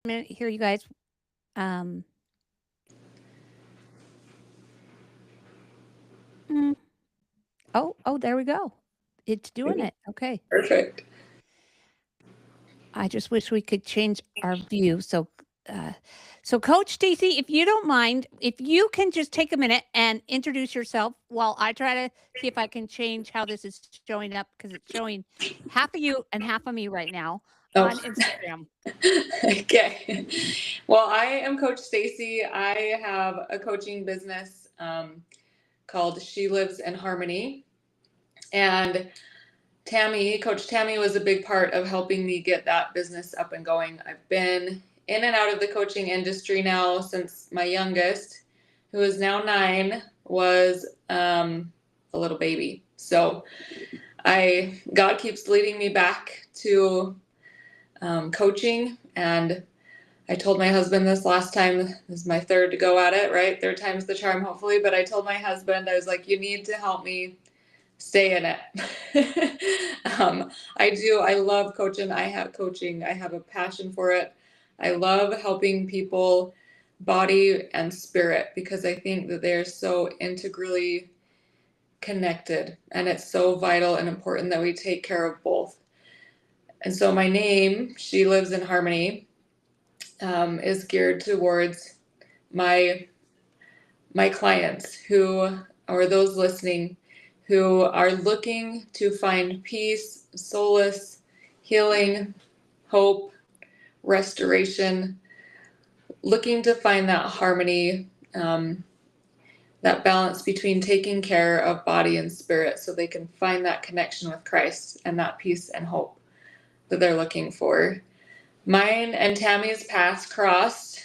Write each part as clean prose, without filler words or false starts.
minute here, you guys. Um, mm, oh, there we go. It's doing it. Okay. Perfect. I just wish we could change our view. Uh, so Coach Stacy, if you don't mind, if you can just take a minute and introduce yourself while I try to see if I can change how this is showing up because it's showing half of you and half of me right now Oh, on Instagram. okay. Well, I am Coach Stacy. I have a coaching business called She Lives in Harmony. And Coach Tammy was a big part of helping me get that business up and going. I've been in and out of the coaching industry now since my youngest, who is now 9, was a little baby. So God keeps leading me back to coaching. And I told my husband this last time, this is my third to go at it, right? Third time's the charm, hopefully. But I told my husband, I was like, you need to help me stay in it. I do. I love coaching. I have a passion for it. I love helping people, body and spirit, because I think that they're so integrally connected, and it's so vital and important that we take care of both. And so my name, She Lives in Harmony, is geared towards my my clients who, or those listening, who are looking to find peace, solace, healing, hope, restoration, looking to find that harmony, that balance between taking care of body and spirit so they can find that connection with Christ and that peace and hope that they're looking for. Mine and Tammy's paths crossed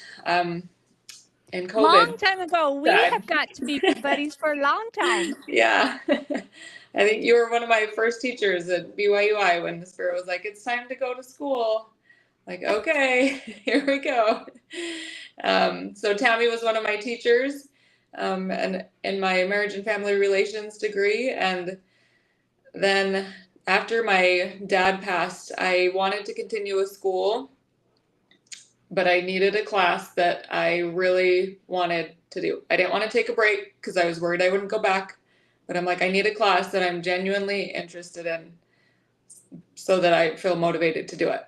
in Long COVID time ago, we time. have got to be buddies for a long time. Yeah. I think you were one of my first teachers at BYUI when the Spirit was like, it's time to go to school. Like, okay, here we go. So Tammy was one of my teachers, and in my marriage and family relations degree. And then after my dad passed, I wanted to continue with school, but I needed a class that I really wanted to do. I didn't want to take a break because I was worried I wouldn't go back, but I'm like, I need a class that I'm genuinely interested in so that I feel motivated to do it.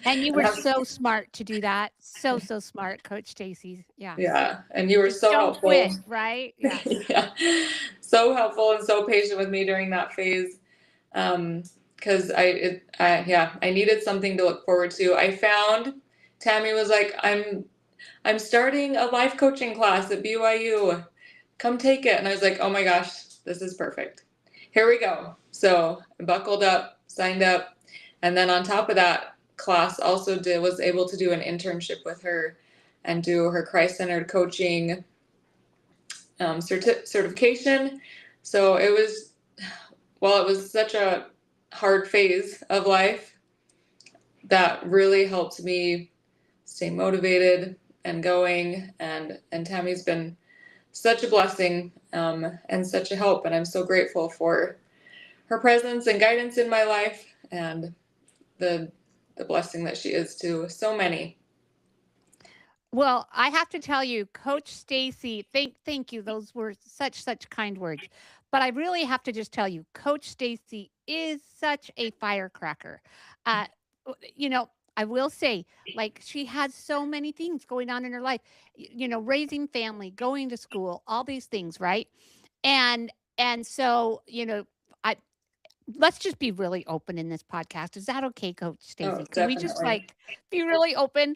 And you And were so smart to do that. So smart, Coach Stacy. Yes. yeah, and you were Just so don't helpful. quit, right? Yes. Yeah, so helpful and so patient with me during that phase. Because I needed something to look forward to. I found Tammy was like, I'm starting a life coaching class at BYU. Come take it. And I was like, oh my gosh, this is perfect. Here we go. So I buckled up, signed up, and then on top of that, class also was able to do an internship with her and do her Christ-centered coaching certification. So it was, while it was such a hard phase of life, that really helped me stay motivated and going. And Tammy's been such a blessing, and such a help, and I'm so grateful for her presence and guidance in my life, and the the blessing that she is to so many. Well, I have to tell you, Coach Stacy, thank you. Those were such kind words. But I really have to just tell you, Coach Stacy is such a firecracker. Uh, you know, I will say, like, she has so many things going on in her life. Raising family, going to school, all these things, right? And and so, I let's just be really open in this podcast. Is that okay, Coach Oh, Stacy? Can we just definitely. like be really open?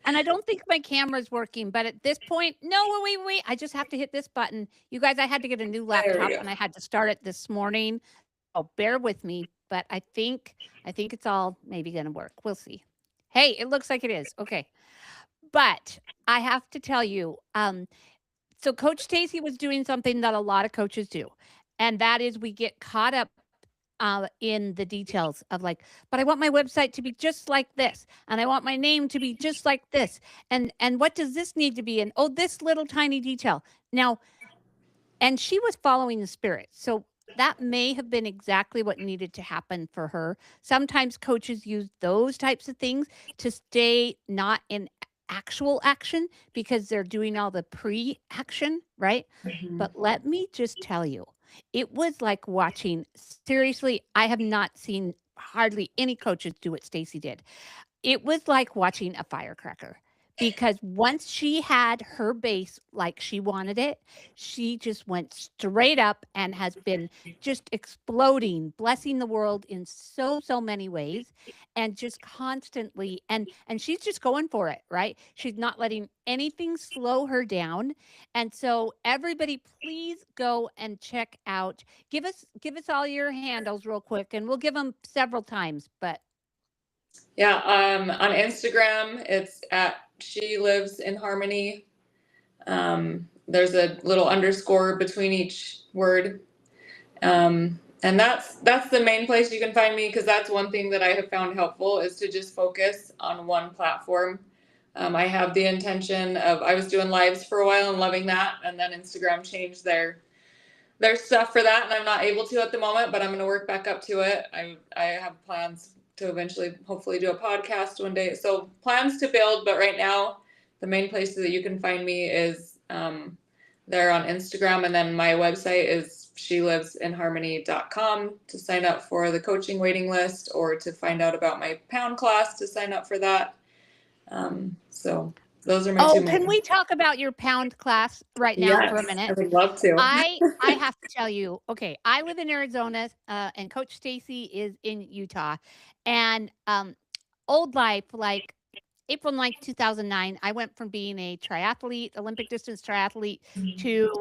And I don't think my camera's working, but at this point, no, wait. I just have to hit this button. You guys, I had to get a new There we laptop go. and I had to start it this morning. Oh, bear with me, but I think it's all maybe going to work. We'll see. Hey, it looks like it is. Okay. But I have to tell you, so Coach Stacy was doing something that a lot of coaches do, and that is we get caught up in the details of like, but I want my website to be just like this, and I want my name to be just like this, and what does this need to be, and oh, this little tiny detail. Now, and she was following the spirit, so that may have been exactly what needed to happen for her. Sometimes coaches use those types of things to stay not in actual action because they're doing all the pre-action, right? Mhm. But let me just tell you, it was like watching seriously, I have not seen hardly any coaches do what Stacy did. It was like watching a firecracker because once she had her base like she wanted it, she just went straight up and has been just exploding, blessing the world in so many ways and just constantly and she's just going for it, right? She's not letting anything slow her down. And so everybody please go and check out. Give us all your handles real quick and we'll give them several times, but Yeah, on Instagram, it's at She Lives in Harmony. There's a little underscore between each word. And that's the main place you can find me because that's one thing that I have found helpful is to just focus on one platform. I have the intention of I was doing lives for a while and loving that, and then Instagram changed their stuff for that, and I'm not able to at the moment, but I'm going to work back up to it. I have plans to eventually hopefully do a podcast one day. So plans to build, but right now the main place that you can find me is there on Instagram, and then my website is shelivesinharmony.com to sign up for the coaching waiting list or to find out about my pound class to sign up for that. So those are my two oh, can main. we talk about your pound class right now for a Yes, I minute? would love to. I have to tell you, okay, I live in Arizona, and Coach Stacy is in Utah, and old life, like April 9th, 2009, I went from being a triathlete, Olympic distance triathlete, to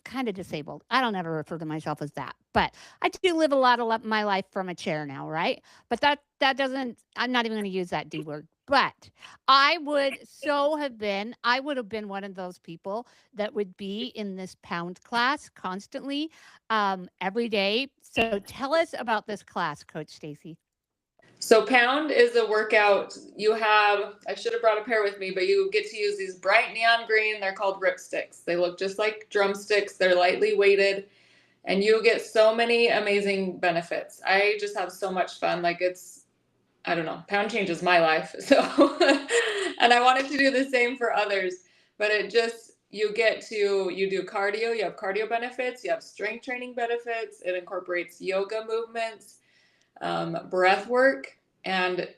kind of disabled. I don't ever refer to myself as that, but I do live a lot of my life from a chair now, right? But that doesn't. I'm not even going to use that D word. But I would have been one of those people that would be in this pound class constantly, every day. So tell us about this class, Coach Stacy. So pound is a workout. You have, I should have brought a pair with me, but you get to use these bright neon green. They're called rip sticks. They look just like drumsticks. They're lightly weighted and you get so many amazing benefits. I just have so much fun. Like I don't know, pound changes my life. So, and I wanted to do the same for others, but you do cardio, you have cardio benefits, you have strength training benefits. It incorporates yoga movements, breath work, and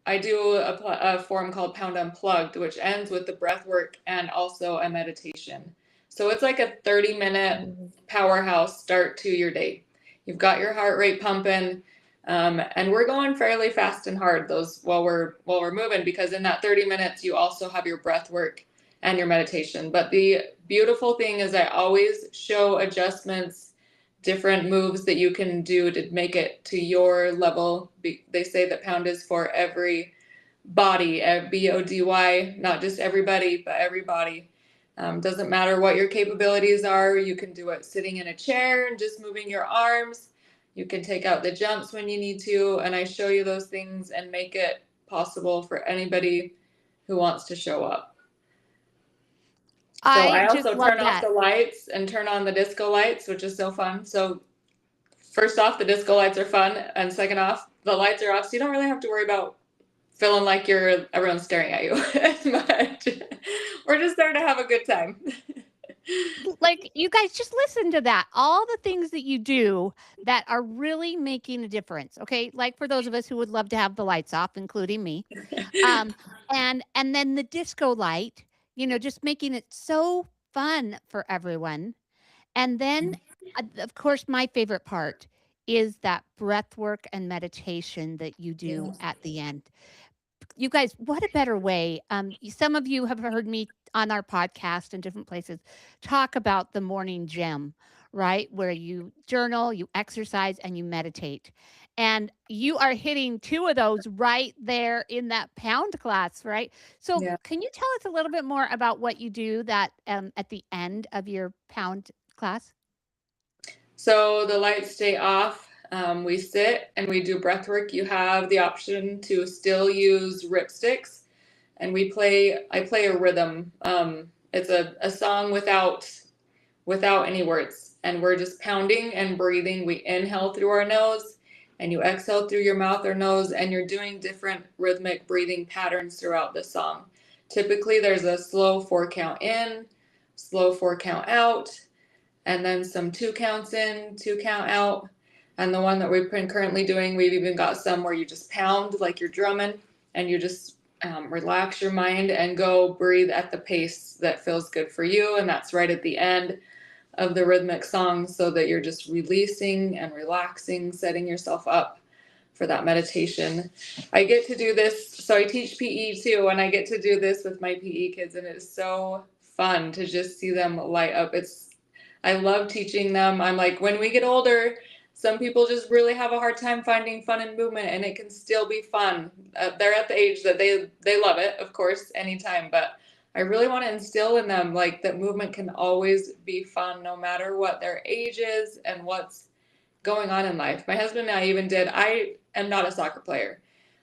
I do a form called Pound Unplugged, which ends with the breath work and also a meditation. So it's like a 30-minute powerhouse start to your day. You've got your heart rate pumping, and we're going fairly fast and hard those while we're moving because in that 30 minutes you also have your breath work and your meditation. But the beautiful thing is I always show adjustments, different moves that you can do to make it to your level. They say that pound is for every body, BODY, not just everybody, but everybody. Doesn't matter what your capabilities are. You can do it sitting in a chair and just moving your arms. You can take out the jumps when you need to. And I show you those things and make it possible for anybody who wants to show up. So I just also love turn off that. the lights and turn on the disco lights, which is so fun. So first off, the disco lights are fun. And second off, the lights are off. So you don't really have to worry about feeling like everyone's staring at you as much. We're just there to have a good time. Like, you guys just listen to that. All the things that you do that are really making a difference, okay? Like, for those of us who would love to have the lights off, including me. Um, and then the disco light, just making it so fun for everyone. And then, of course, my favorite part is that breath work and meditation that you do at the end. You guys, what a better way. Some of you have heard me on our podcast and different places talk about the morning gym, right? Where you journal, you exercise, and you meditate. And you are hitting two of those right there in that pound class, right? So, Yeah. can you tell us a little bit more about what you do that at the end of your pound class? So the lights stay off. We sit and we do breath work. You have the option to still use rip sticks, and I play a rhythm. It's a song without any words. and we're just pounding and breathing. We inhale through our nose and you exhale through your mouth or nose, and you're doing different rhythmic breathing patterns throughout the song. Typically there's a slow 4 count in, slow 4 count out, and then some 2 counts in, 2 count out. And the one that we've been currently doing, we've even got some where you just pound like you're drumming, and you just relax your mind and go breathe at the pace that feels good for you. And that's right at the end of the rhythmic song, so that you're just releasing and relaxing, setting yourself up for that meditation. I get to do this, so I teach PE too, and I get to do this with my PE kids, and it is so fun to just see them light up. I love teaching them. I'm like, when we get older, some people just really have a hard time finding fun in movement, and it can still be fun. They're at the age that they love it, of course, anytime, but I really want to instill in them like that movement can always be fun no matter what their age is and what's going on in life. My husband and I am not a soccer player.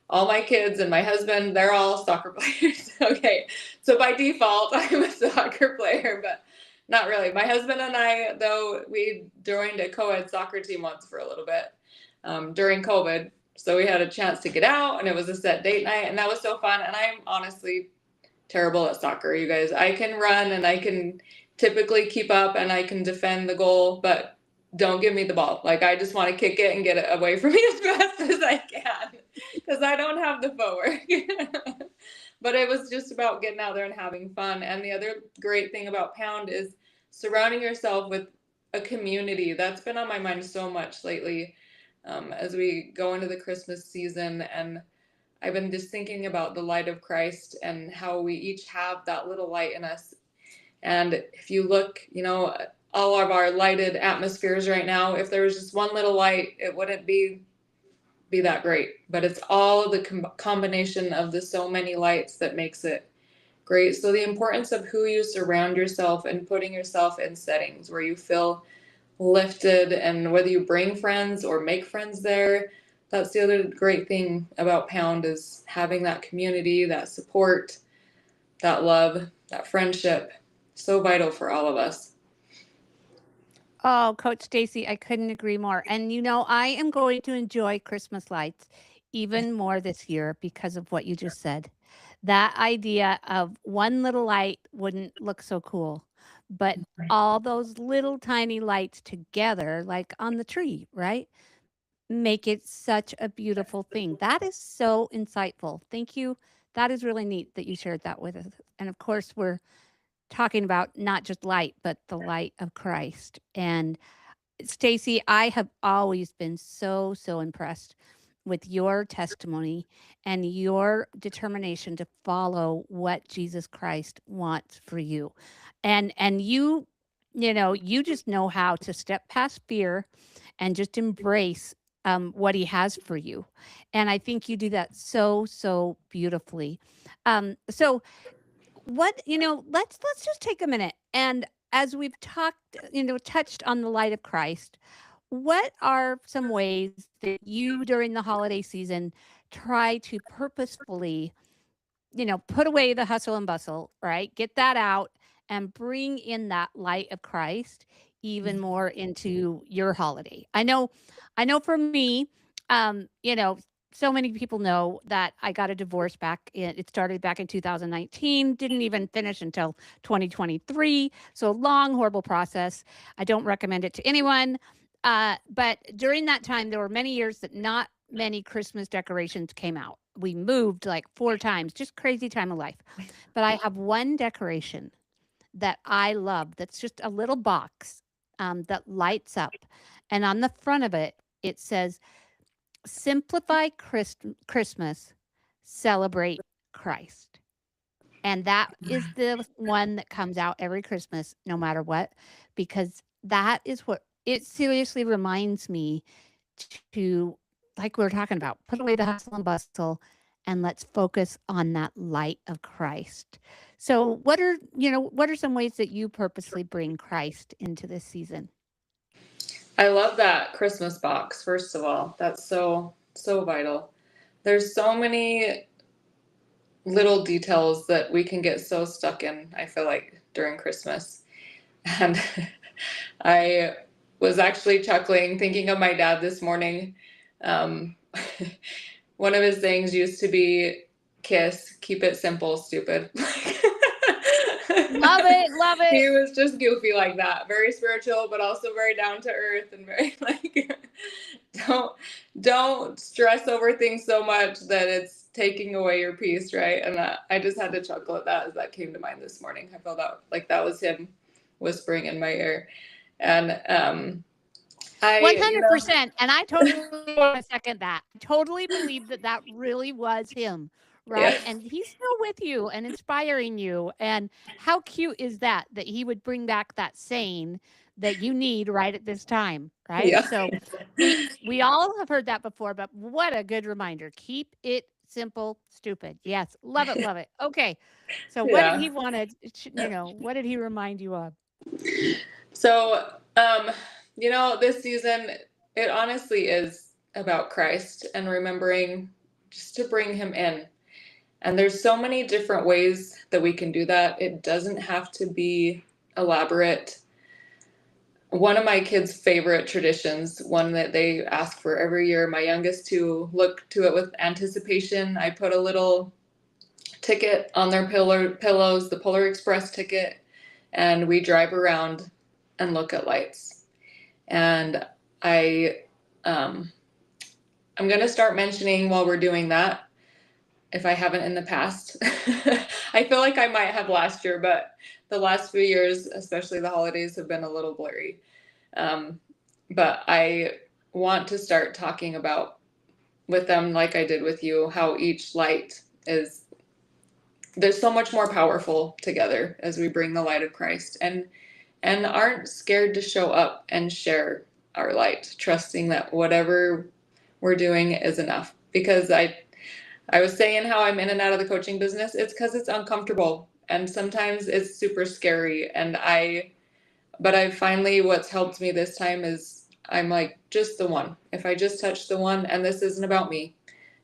All my kids and my husband, they're all soccer players. Okay. So by default, I'm a soccer player, but not really. My husband and I, though, we joined a co-ed soccer team once for a little bit during COVID. So we had a chance to get out, and it was a set date night, and that was so fun. And I'm honestly terrible at soccer, you guys. I can run and I can typically keep up and I can defend the goal, but don't give me the ball. Like, I just want to kick it and get it away from me as fast as I can, because I don't have the footwork. But it was just about getting out there and having fun. And the other great thing about Pound is surrounding yourself with a community. That's been on my mind so much lately, as we go into the Christmas season. And I've been just thinking about the light of Christ and how we each have that little light in us. And if you look, all of our lighted atmospheres right now, if there was just one little light, it wouldn't be that great. But it's all of the combination of the so many lights that makes it great. So the importance of who you surround yourself and putting yourself in settings where you feel lifted, and whether you bring friends or make friends there. That's the other great thing about Pound, is having that community, that support, that love, that friendship. So vital for all of us. Oh, Coach Stacy, I couldn't agree more. And I am going to enjoy Christmas lights even more this year because of what you just said. That idea of one little light wouldn't look so cool, but all those little tiny lights together, like on the tree, right? Make it such a beautiful thing. That is so insightful. Thank you. That is really neat that you shared that with us. And of course, we're talking about not just light, but the light of Christ. And Stacy, I have always been so, so impressed with your testimony and your determination to follow what Jesus Christ wants for you. And you just know how to step past fear and just embrace what he has for you. And I think you do that so, so beautifully. So let's just take a minute, and as we've touched on the light of Christ, what are some ways that you during the holiday season try to purposefully put away the hustle and bustle, right? Get that out and bring in that light of Christ even more into your holiday. I know for me, so many people know that I got a divorce it started back in 2019, didn't even finish until 2023. So long, horrible process. I don't recommend it to anyone. But during that time, there were many years that not many Christmas decorations came out. We moved like 4 times, just crazy time of life. But I have one decoration that I love that's just a little box that lights up. And on the front of it, it says, "Simplify Christmas, celebrate Christ." And that is the one that comes out every Christmas, no matter what, because that is what it seriously reminds me to, like we were talking about, put away the hustle and bustle and let's focus on that light of Christ. So what are some ways that you purposely bring Christ into this season? I love that Christmas box, first of all. That's so, so vital. There's so many little details that we can get so stuck in, I feel like, during Christmas. And I was actually chuckling, thinking of my dad this morning. Um, one of his things used to be kiss, keep it simple, stupid. Love it. Love He it. was just goofy like that, very spiritual, but also very down to earth and very like, don't don't stress over things so much that it's taking away your peace, right? And I just had to chuckle at that as that came to mind this morning. I felt that like that was him whispering in my ear. And I, 100%. And I totally want to second that. I totally believe that that really was him, yeah, right? And he's still with you and inspiring you. And how cute is that, that he would bring back that saying that you need right at this time, right? yeah, So we all have heard that before, but what a good reminder. Keep it simple, stupid. Yes, love it, love it. Okay. So what did yeah. he want to, what did he remind you of? So, this season, it honestly is about Christ and remembering just to bring him in. And there's so many different ways that we can do that. It doesn't have to be elaborate. One of my kids' favorite traditions, one that they ask for every year, my youngest two look to it with anticipation. I put a little ticket on their pillows, the Polar Express ticket, and we drive around and look at lights. And I, I'm going to start mentioning while we're doing that, if I haven't in the past. I feel like I might have last year, but the last few years, especially the holidays, have been a little blurry. But I want to start talking about with them, like I did with you, how each light is, there's so much more powerful together as we bring the light of Christ, and aren't scared to show up and share our light, trusting that whatever we're doing is enough. Because I was saying how I'm in and out of the coaching business, it's because it's uncomfortable and sometimes it's super scary. But I finally, what's helped me this time is I'm like, just the one. If I just touch the one, and this isn't about me,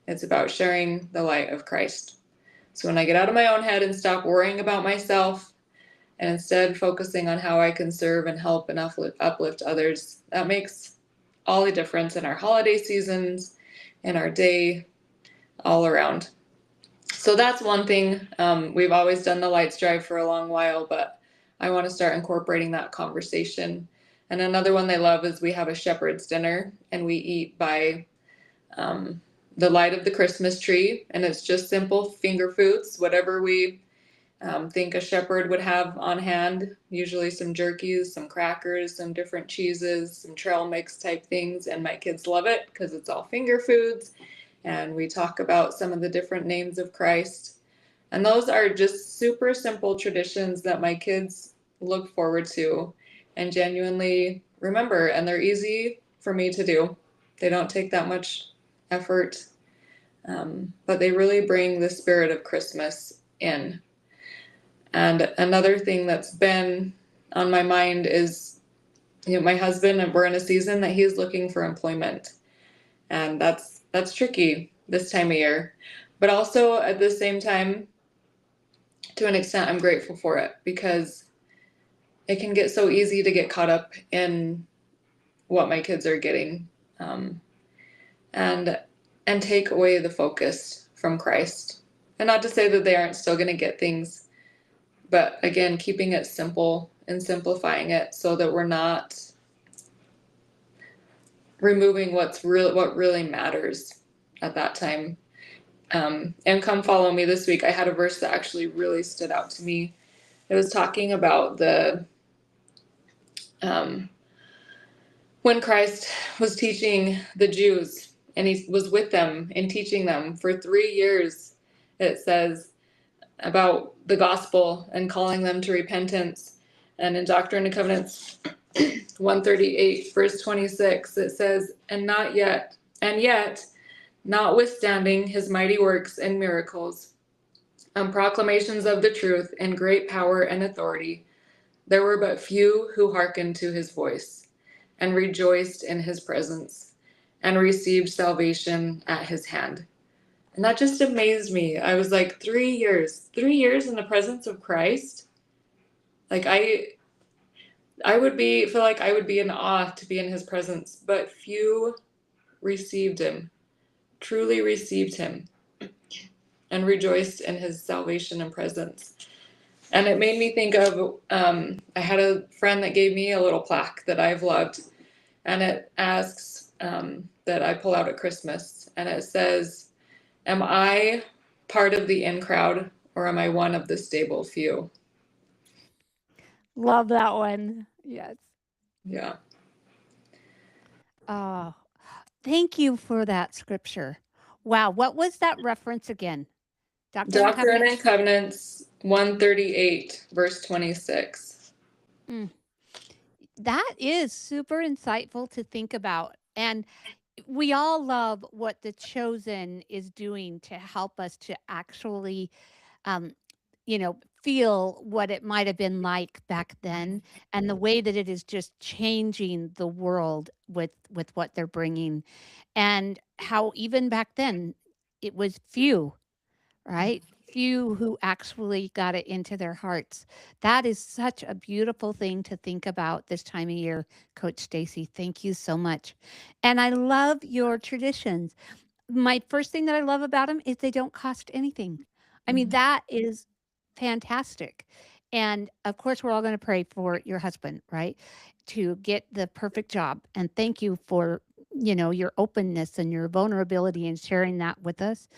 it's about sharing the light of Christ. So when I get out of my own head and stop worrying about myself and instead focusing on how I can serve and help and uplift others, that makes all the difference in our holiday seasons, in our day, all around. So that's one thing. We've always done the lights drive for a long while, but I want to start incorporating that conversation. And another one they love is we have a shepherd's dinner and we eat by the light of the Christmas tree. And it's just simple finger foods, whatever we think a shepherd would have on hand, usually some jerkies, some crackers, some different cheeses, some trail mix type things. And my kids love it because it's all finger foods. And we talk about some of the different names of Christ. And those are just super simple traditions that my kids look forward to and genuinely remember. And they're easy for me to do. They don't take that much effort, but they really bring the spirit of Christmas in. And another thing that's been on my mind is, my husband, and we're in a season that he's looking for employment. And that's tricky this time of year. But also at the same time, to an extent, I'm grateful for it because it can get so easy to get caught up in what my kids are getting, and take away the focus from Christ. And not to say that they aren't still going to get things, but again, keeping it simple and simplifying it so that we're not removing what really matters at that time. And come follow me this week. I had a verse that actually really stood out to me. It was talking about when Christ was teaching the Jews and he was with them and teaching them for 3 years. It says about the gospel and calling them to repentance. And in Doctrine and Covenants 138, verse 26, it says, and yet, notwithstanding his mighty works and miracles, and proclamations of the truth in great power and authority, there were but few who hearkened to his voice, and rejoiced in his presence, and received salvation at his hand. And that just amazed me. I was like, 3 years in the presence of Christ. Like feel like I would be in awe to be in his presence, but few received him, truly received him, and rejoiced in his salvation and presence. And it made me think of I had a friend that gave me a little plaque that I've loved, and it asks that I pull out at Christmas, and it says, "Am I part of the in crowd, or am I one of the stable few?" Love that one. Yes. Yeah. Oh, thank you for that scripture. Wow, what was that reference again? Doctrine and Doctrine Covenants? and Covenants 138, verse 26. Mm, that is super insightful to think about. And we all love what the chosen is doing to help us to actually um, feel what it might have been like back then, and the way that it is just changing the world with what they're bringing, and how even back then it was few, right? Few who actually got it into their hearts. That is such a beautiful thing to think about this time of year, Coach Stacy. Thank you so much. And I love your traditions. My first thing that I love about them is they don't cost anything. I mean, that is fantastic. And of course, we're all going to pray for your husband, right? To get the perfect job. And thank you for, your openness and your vulnerability and sharing that with us.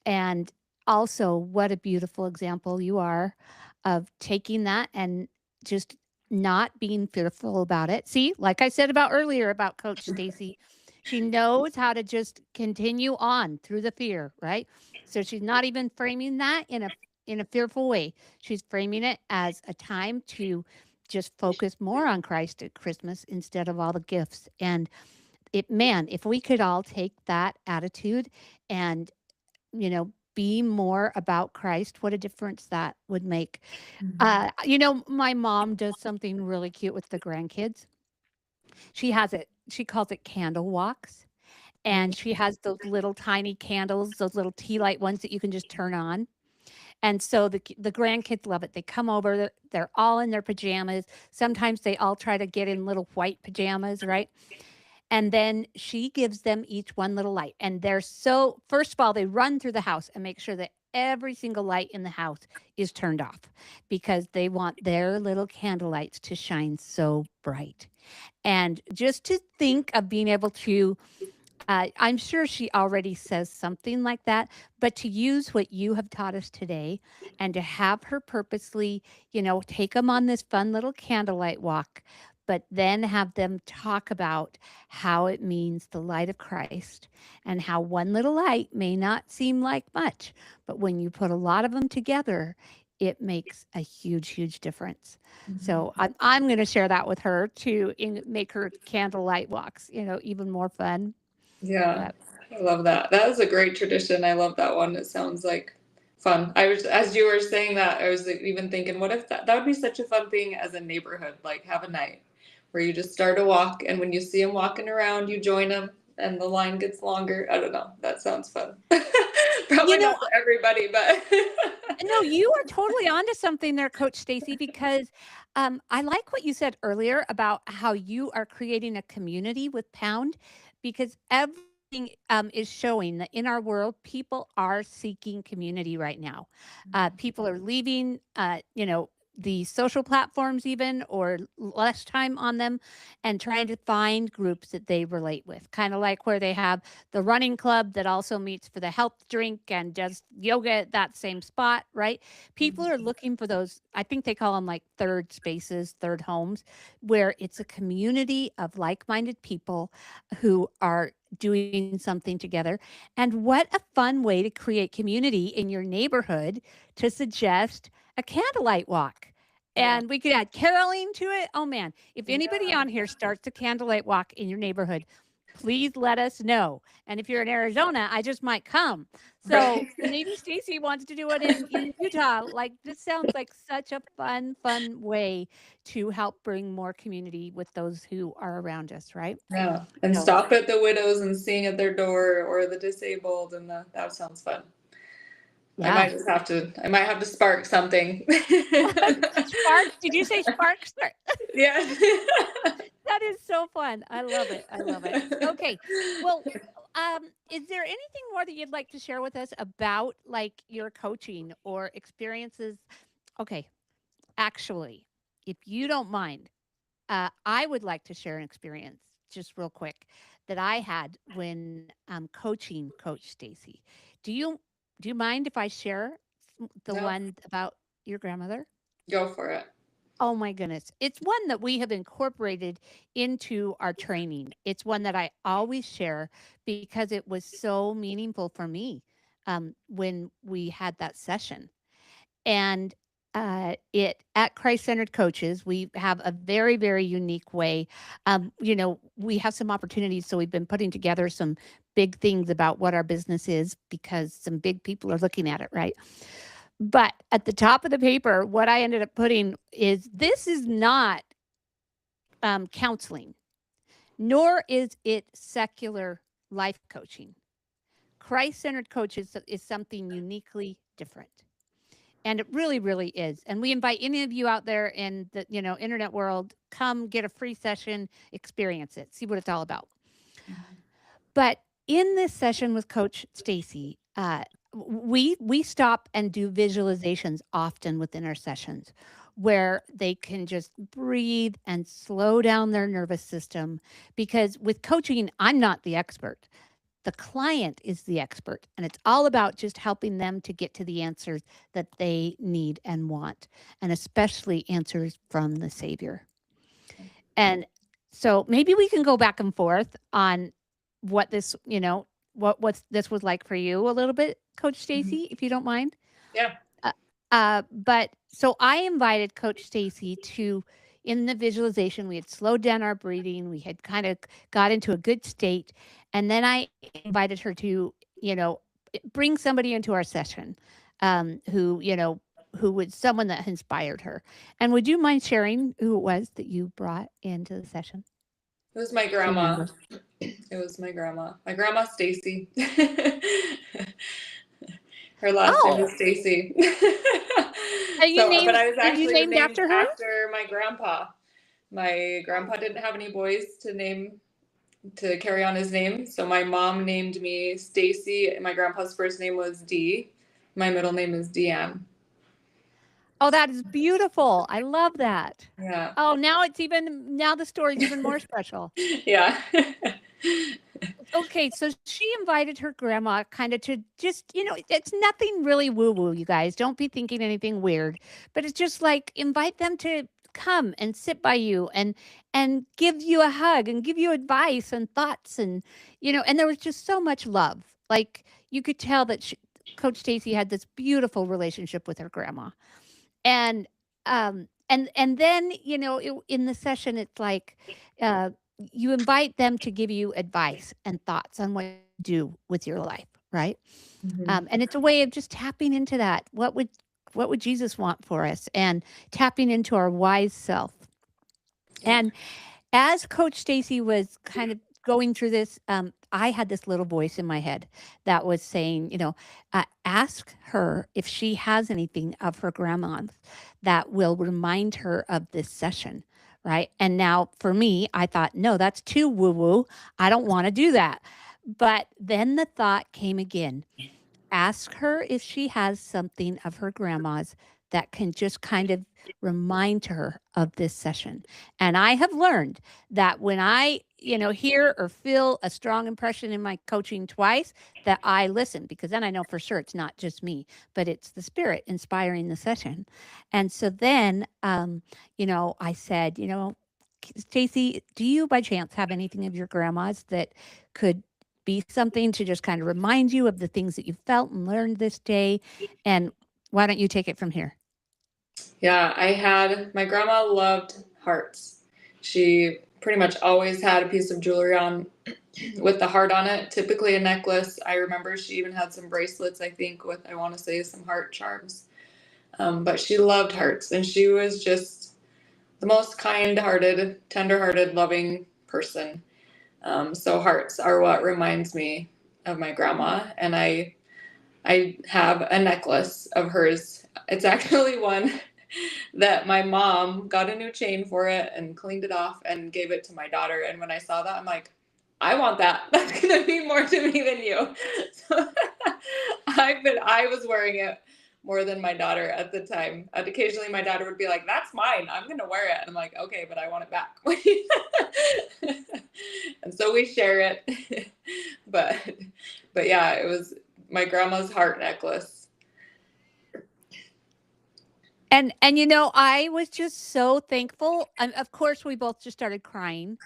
And also, what a beautiful example you are of taking that and just not being fearful about it. See, like I said about earlier about Coach Stacy, she knows how to just continue on through the fear, right? So she's not even framing that in a fearful way. She's framing it as a time to just focus more on Christ at Christmas instead of all the gifts. And if we could all take that attitude and be more about Christ, what a difference that would make. My mom does something really cute with the grandkids. She calls it candle walks. And she has those little tiny candles, those little tea light ones that you can just turn on. And so the grandkids love it. They come over, they're all in their pajamas. Sometimes they all try to get in little white pajamas, right? And then she gives them each one little light. And first of all, they run through the house and make sure that every single light in the house is turned off because they want their little candle lights to shine so bright. And just to think of being able to, I'm sure she already says something like that, but to use what you have taught us today and to have her purposely, take them on this fun little candlelight walk, but then have them talk about how it means the light of Christ and how one little light may not seem like much, but when you put a lot of them together, it makes a huge, huge difference. So I'm going to share that with her to make her candlelight walks, even more fun. Yeah, But I love that. That is a great tradition. I love that one. It sounds like fun. As you were saying that, I was like, even thinking, what if that would be such a fun thing as a neighborhood, like have a night where you just start a walk, and when you see them walking around, you join them, and the line gets longer. I don't know. That sounds fun. you Probably know, not for everybody, but no, you are totally onto something there, Coach Stacy, because I like what you said earlier about how you are creating a community with Pound, because everything is showing that in our world, people are seeking community right now. People are leaving, the social platforms even or less time on them and trying to find groups that they relate with, kind of like where they have the running club that also meets for the health drink and does yoga at that same spot, right? People are looking for those, I think they call them like third spaces, third homes, where it's a community of like minded people who are doing something together. And what a fun way to create community in your neighborhood to suggest a candlelight walk. yeah. And we could add caroling to it. Oh man, if anybody Yeah. on here starts a candlelight walk in your neighborhood, please let us know. And if you're in Arizona, I just might come. So Right. maybe Stacy wants to do it in Utah. Like this sounds like such a fun way to help bring more community with those who are around us, right? Yeah. And So stop at the widows and sing at their door, or the disabled, and that sounds fun. I Yeah. might have to spark something. Sparks. Did you say sparks? Yeah. That is so fun. I love it. I love it. Okay. Well, is there anything more that you'd like to share with us about like your coaching or experiences? Okay. Actually, if you don't mind, I would like to share an experience just real quick that I had when coaching Coach Stacy. Do you do you mind if I share the No, one about your grandmother? go for it. Oh my goodness. It's one that we have incorporated into our training. It's one that I always share because it was so meaningful for me when we had that session. And it at Christ Centered Coaches, we have a very, very unique way. We have some opportunities. So we've been putting together some big things about what our business is because some big people are looking at it, right? But at the top of the paper, what I ended up putting is this is not counseling, nor is it secular life coaching. Christ centered coaches is something uniquely different. And it really, really is. And we invite any of you out there in the internet world, come get a free session, experience it, see what it's all about. But in this session with Coach Stacy, we stop and do visualizations often within our sessions where they can just breathe and slow down their nervous system because with coaching I'm not the expert. The client is the expert and it's all about just helping them to get to the answers that they need and want, and especially answers from the Savior. And so maybe we can go back and forth on what this, what this was like for you a little bit, Coach Mhm. Stacy, if you don't mind. Yeah. But so I invited Coach Stacy to, in the visualization, we had slowed down our breathing, we had kind of got into a good state, and then I invited her to, you know, bring somebody into our session, who was someone that inspired her. And would you mind sharing who it was that you brought into the session? It was my Do you grandma. remember? It was my grandma. My grandma Stacy. Her last name Oh, was Stacy. But I was are you actually named named after her? after my grandpa. My grandpa didn't have any boys to carry on his name, so my mom named me Stacy. My grandpa's first name was Dee. My middle name is Deanne. Oh, that is beautiful. I love that. Yeah. Oh, now the story's even more special. Yeah. Okay, so she invited her grandma kind of to just, it's nothing really woo-woo, you guys. Don't be thinking anything weird, but it's just like invite them to come and sit by you and give you a hug and give you advice and thoughts and there was just so much love. Like you could tell that Coach Stacy had this beautiful relationship with her grandma. And and then in the session it's like uh, you invite them to give you advice and thoughts on what to do with your life, right? Mhm. And it's a way of just tapping into that. What would Jesus want for us, and tapping into our wise self. And as Coach Stacy was kind of going through this, I had this little voice in my head that was saying, ask her if she has anything of her grandma's that will remind her of this session. Right. And now for me, I thought, no, that's too woo woo. I don't want to do that. But then the thought came again, ask her if she has something of her grandma's that can just kind of remind her of this session. And I have learned that when I, hear or feel a strong impression in my coaching twice, that I listen because then I know for sure it's not just me, but it's the spirit inspiring the session. And so then, I said, Stacy, do you by chance have anything of your grandma's that could be something to just kind of remind you of the things that you felt and learned this day? And why don't you take it from here? Yeah, my grandma loved hearts. She pretty much always had a piece of jewelry on with the heart on it, typically a necklace. I remember she even had some bracelets, I think, with, I want to say, some heart charms. But she loved hearts, and she was just the most kind-hearted, tender-hearted, loving person. So hearts are what reminds me of my grandma, and I I have a necklace of hers. It's actually one that my mom got a new chain for it and cleaned it off and gave it to my daughter. And when I saw that, I'm like, I want that. That's gonna mean more to me than you. So I was wearing it more than my daughter at the time. And occasionally my daughter would be like, that's mine. I'm gonna wear it. And I'm like, okay, but I want it back. And so we share it. but yeah, it was my grandma's heart necklace. And I was just so thankful. And of course, we both just started crying,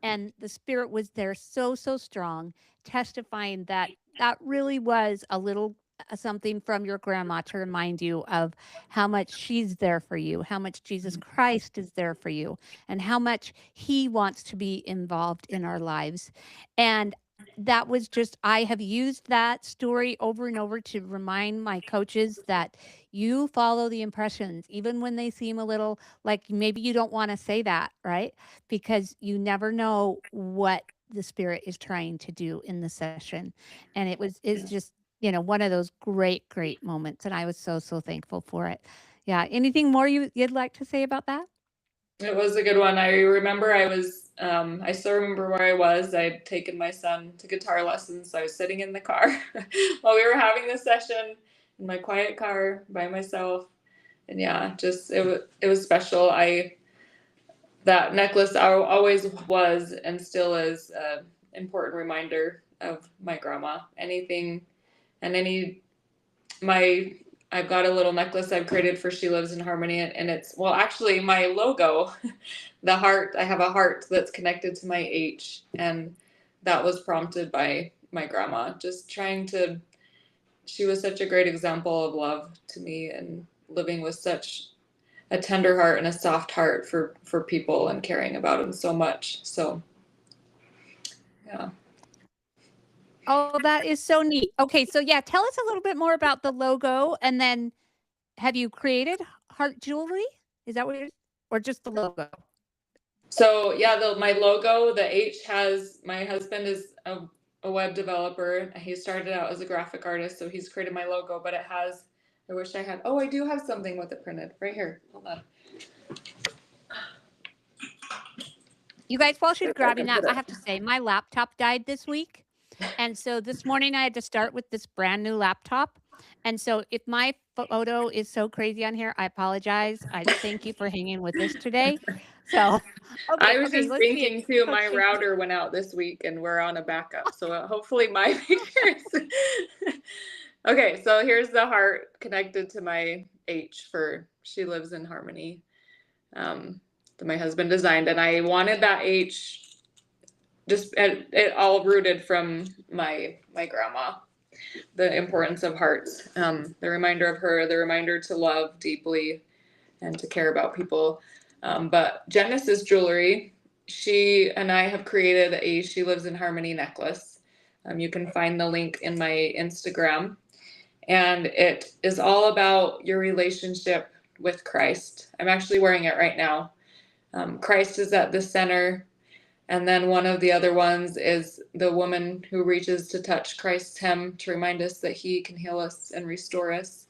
and the spirit was there so strong, testifying that that really was a little something from your grandma to remind you of how much she's there for you, how much Jesus Christ is there for you, and how much he wants to be involved in our lives. And that was just, I have used that story over and over to remind my coaches that you follow the impressions, even when they seem a little like maybe you don't want to say that, right? Because you never know what the spirit is trying to do in the session. And it was is just, one of those great moments. And I was so thankful for it. Yeah. Anything more you'd like to say about that? It was a good one. I remember I still remember where I was. I'd taken my son to guitar lessons. So I was sitting in the car while we were having this session in my quiet car by myself. And yeah, just it was special. That necklace always was and still is an important reminder of my grandma. Anything and any my I've got a little necklace I've created for She Lives in Harmony, and it's, well, actually my logo, the heart, I have a heart that's connected to my H, and that was prompted by my grandma. Just she was such a great example of love to me and living with such a tender heart and a soft heart for people and caring about them so much. So, yeah. Oh, that is so neat. Okay, so yeah, tell us a little bit more about the logo, and then have you created heart jewelry? Is that what you're, or just the logo? So yeah, my logo, the H has, my husband is a web developer. He started out as a graphic artist, so he's created my logo, but it has, I wish I had, I do have something with it printed right here. Hold on. You guys, while she's grabbing that, I have to say my laptop died this week. And so this morning I had to start with this brand new laptop. And so if my photo is so crazy on here, I apologize. I thank you for hanging with us today. So, I was just let's see thinking too, my router went out this week and we're on a backup. So hopefully my pictures. Okay, so here's the heart connected to my H for She Lives in Harmony, that my husband designed. And I wanted that H, just it all rooted from my grandma, the importance of hearts, the reminder of her, the reminder to love deeply and to care about people. But Genesis Jewelry, she and I have created a She Lives in Harmony necklace. You can find the link in my Instagram. And it is all about your relationship with Christ. I'm actually wearing it right now. Christ is at the center. And then one of the other ones is the woman who reaches to touch Christ's hem to remind us that he can heal us and restore us.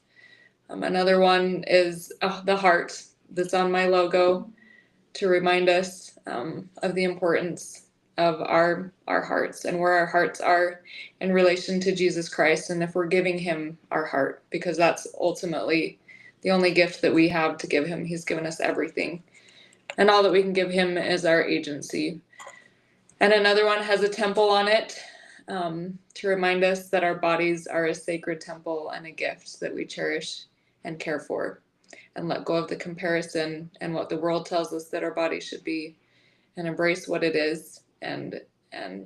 Another one is the heart that's on my logo to remind us of the importance of our hearts and where our hearts are in relation to Jesus Christ, and if we're giving him our heart, because that's ultimately the only gift that we have to give him. He's given us everything, and all that we can give him is our agency. And another one has a temple on it, to remind us that our bodies are a sacred temple and a gift that we cherish and care for, and let go of the comparison and what the world tells us that our body should be, and embrace what it is, and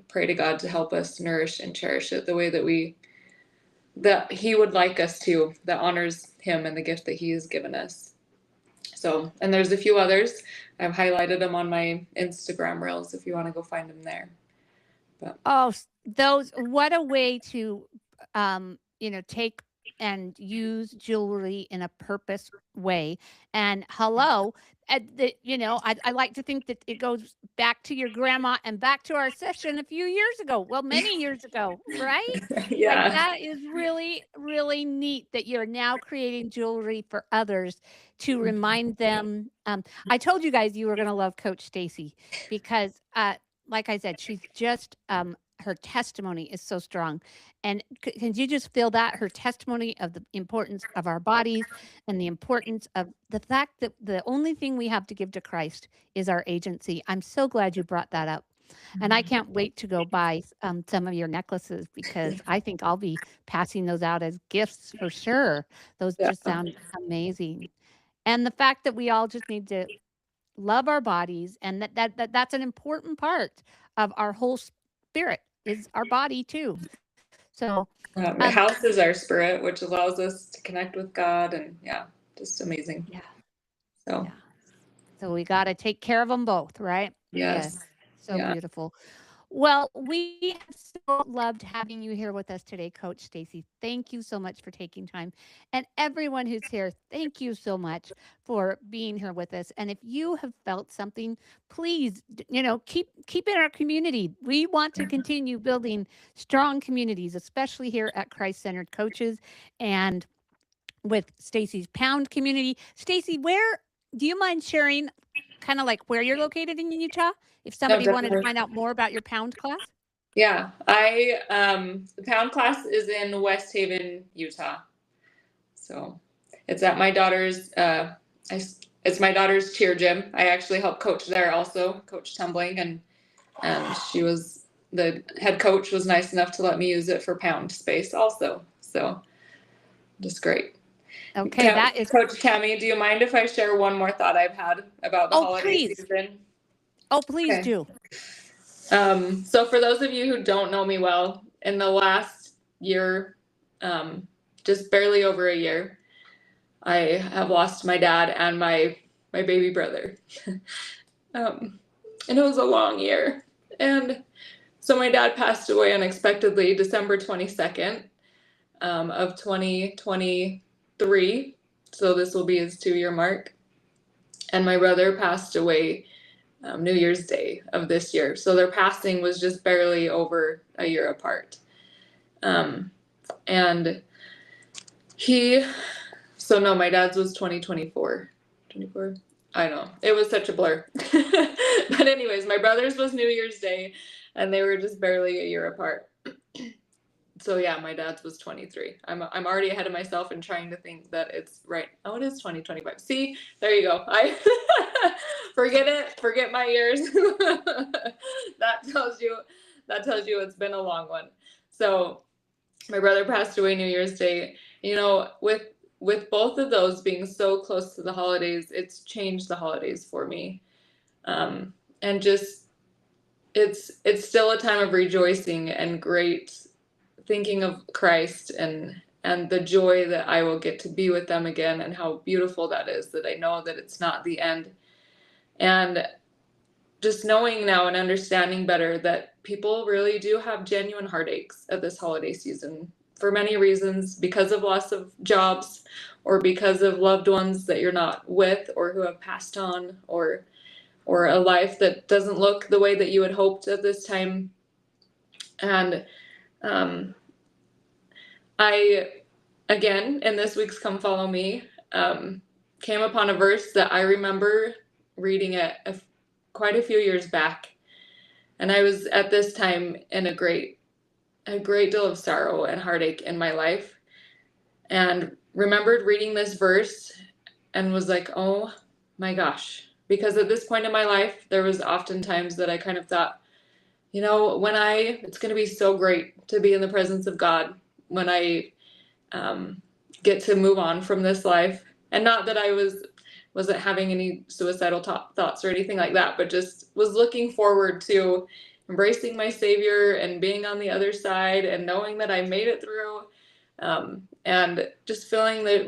pray to God to help us nourish and cherish it the way that he would like us to, that honors him and the gift that he has given us. So, and there's a few others. I've highlighted them on my Instagram reels if you want to go find them there. But what a way to take and use jewelry in a purpose way. And hello, I like to think that it goes back to your grandma and back to our session a few years ago. Well, many years ago, right? Like Yeah. that is really, really neat that you're now creating jewelry for others to remind them. I told you guys you were going to love Coach Stacy because, like I said, she's just her testimony is so strong. And can you just feel that her testimony of the importance of our bodies and the importance of the fact that the only thing we have to give to Christ is our agency. I'm so glad you brought that up. And I can't wait to go buy some of your necklaces because I think I'll be passing those out as gifts for sure. Those Yeah. just sound amazing. And the fact that we all just need to love our bodies and that's an important part of our whole spirit is our body too. So The house is our spirit, which allows us to connect with God, and just amazing. yeah. So, Yeah. So we got to take care of them both, right? yes. So Yeah. beautiful. Well, we have so loved having you here with us today, Coach Stacy. Thank you so much for taking time. And everyone who's here, thank you so much for being here with us. And if you have felt something, please, keep in our community. We want to continue building strong communities, especially here at Christ Centered Coaches and with Stacy's Pound community. Stacy, where do you mind sharing kind of like where you're located in Utah? If somebody wanted to find out more about your Pound class? Yeah, the Pound class is in West Haven, Utah. So it's at my daughter's, it's my daughter's cheer gym. I actually help coach there also, coach tumbling, and the head coach was nice enough to let me use it for Pound space also. So just great. Okay, that is Coach Tammy. Do you mind if I share one more thought I've had about the holiday season? Oh, please do. So for those of you who don't know me well, in the last year, just barely over a year, I have lost my dad and my baby brother. And it was a long year. And so my dad passed away unexpectedly December 22nd of 2023. So this will be his 2-year mark. And my brother passed away New Year's Day of this year. So their passing was just barely over a year apart. And my dad's was 2024. 24? I know. It was such a blur. But anyways, my brother's was New Year's Day, and they were just barely a year apart. So yeah, my dad's was 23. I'm already ahead of myself and trying to think that it's right. Oh, it is 2025. See, there you go. I forget my years. That tells you it's been a long one. So my brother passed away New Year's Day. With both of those being so close to the holidays, it's changed the holidays for me. And just it's still a time of rejoicing and great thinking of Christ and the joy that I will get to be with them again, and how beautiful that is, that I know that it's not the end. And just knowing now and understanding better that people really do have genuine heartaches at this holiday season for many reasons, because of loss of jobs, or because of loved ones that you're not with or who have passed on, or a life that doesn't look the way that you had hoped at this time. And I, again, in this week's Come Follow Me, came upon a verse that I remember reading it quite a few years back. And I was at this time in a great deal of sorrow and heartache in my life, and remembered reading this verse and was like, oh my gosh. Because at this point in my life, there was often times that I kind of thought, it's going to be so great to be in the presence of God when I get to move on from this life. And not that I wasn't having any suicidal thoughts or anything like that, but just was looking forward to embracing my Savior and being on the other side and knowing that I made it through, and just feeling the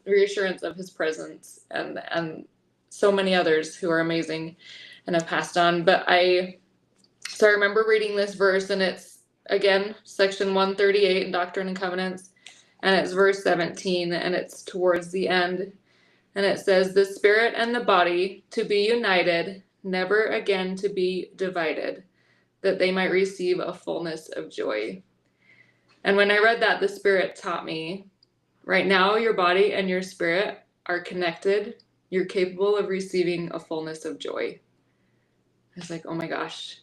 reassurance of His presence, and so many others who are amazing and have passed on. So I remember reading this verse, and it's, again, section 138 in Doctrine and Covenants, and it's verse 17, and it's towards the end. And it says, the spirit and the body to be united, never again to be divided, that they might receive a fullness of joy. And when I read that, the Spirit taught me, right now your body and your spirit are connected. You're capable of receiving a fullness of joy. I was like, oh my gosh.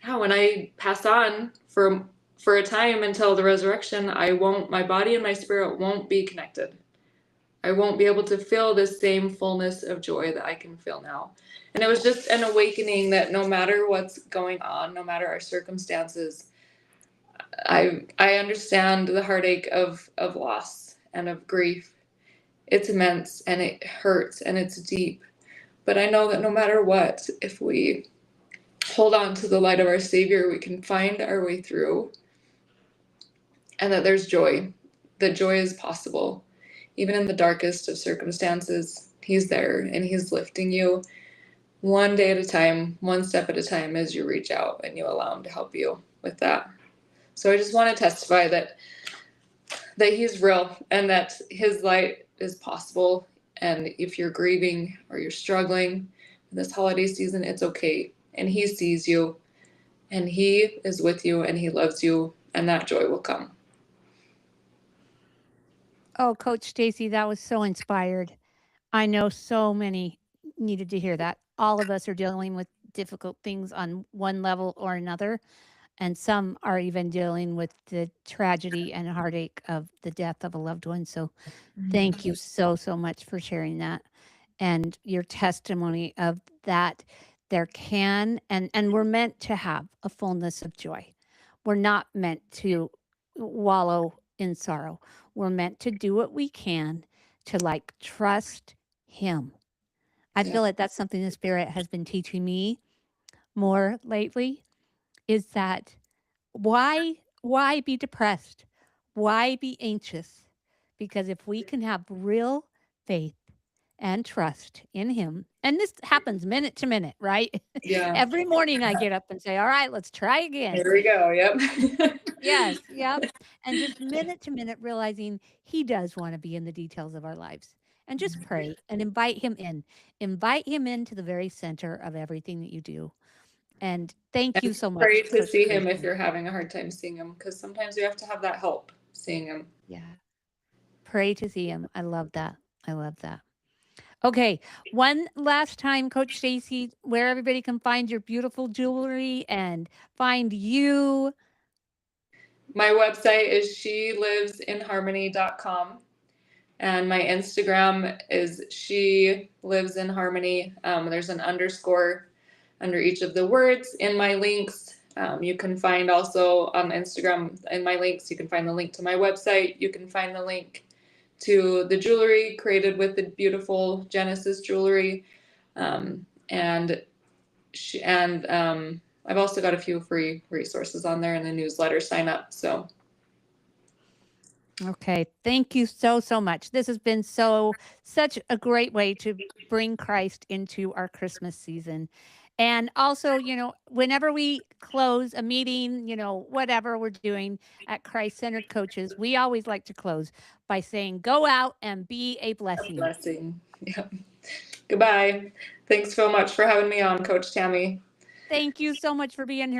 Yeah, when I pass on for a time until the resurrection, my body and my spirit won't be connected. I won't be able to feel this same fullness of joy that I can feel now. And it was just an awakening that no matter what's going on, no matter our circumstances, I understand the heartache of loss and of grief. It's immense and it hurts and it's deep. But I know that no matter what, if we hold on to the light of our Savior, we can find our way through, and that there's joy. That joy is possible. Even in the darkest of circumstances, He's there and He's lifting you one day at a time, one step at a time, as you reach out and you allow Him to help you with that. So I just want to testify that He's real and that His light is possible. And if you're grieving or you're struggling this holiday season, it's okay. And He sees you and He is with you and He loves you, and that joy will come. Oh, Coach Stacy, that was so inspired. I know so many needed to hear that. All of us are dealing with difficult things on one level or another, and some are even dealing with the tragedy and heartache of the death of a loved one. So thank you so, so much for sharing that and your testimony of that. There can and we're meant to have a fullness of joy. We're not meant to wallow in sorrow. We're meant to do what we can to like trust Him. I Yeah. feel like that's something the Spirit has been teaching me more lately, is that why be depressed? Why be anxious? Because if we can have real faith and trust in Him, and this happens minute to minute, right? Yeah. Every morning I get up and say, all right, let's try again. Here we go. Yep. Yes, yep. And just minute to minute realizing He does want to be in the details of our lives. And just pray and invite Him in. Invite Him into the very center of everything that you do. And thank you And so much. pray to Coach see Him Stacy. if you're having a hard time seeing Him, because sometimes we have to have that help seeing Him. Yeah. Pray to see Him. I love that. I love that. Okay, one last time, Coach Stacy, where everybody can find your beautiful jewelry and find you. My website is shelivesinharmony.com, and my Instagram is shelivesinharmony. There's an underscore under each of the words in my links. You can find also on Instagram in my links, you can find the link to my website. You can find the link to the jewelry created with the beautiful Genesis jewelry. And I've also got a few free resources on there in the newsletter sign up. So. Okay, thank you so, so much. This has been such a great way to bring Christ into our Christmas season. And also, whenever we close a meeting, whatever we're doing at Christ Centered Coaches, we always like to close by saying, go out and be a blessing. A blessing. Yeah. Goodbye. Thanks so much for having me on, Coach Tammy. Thank you so much for being here.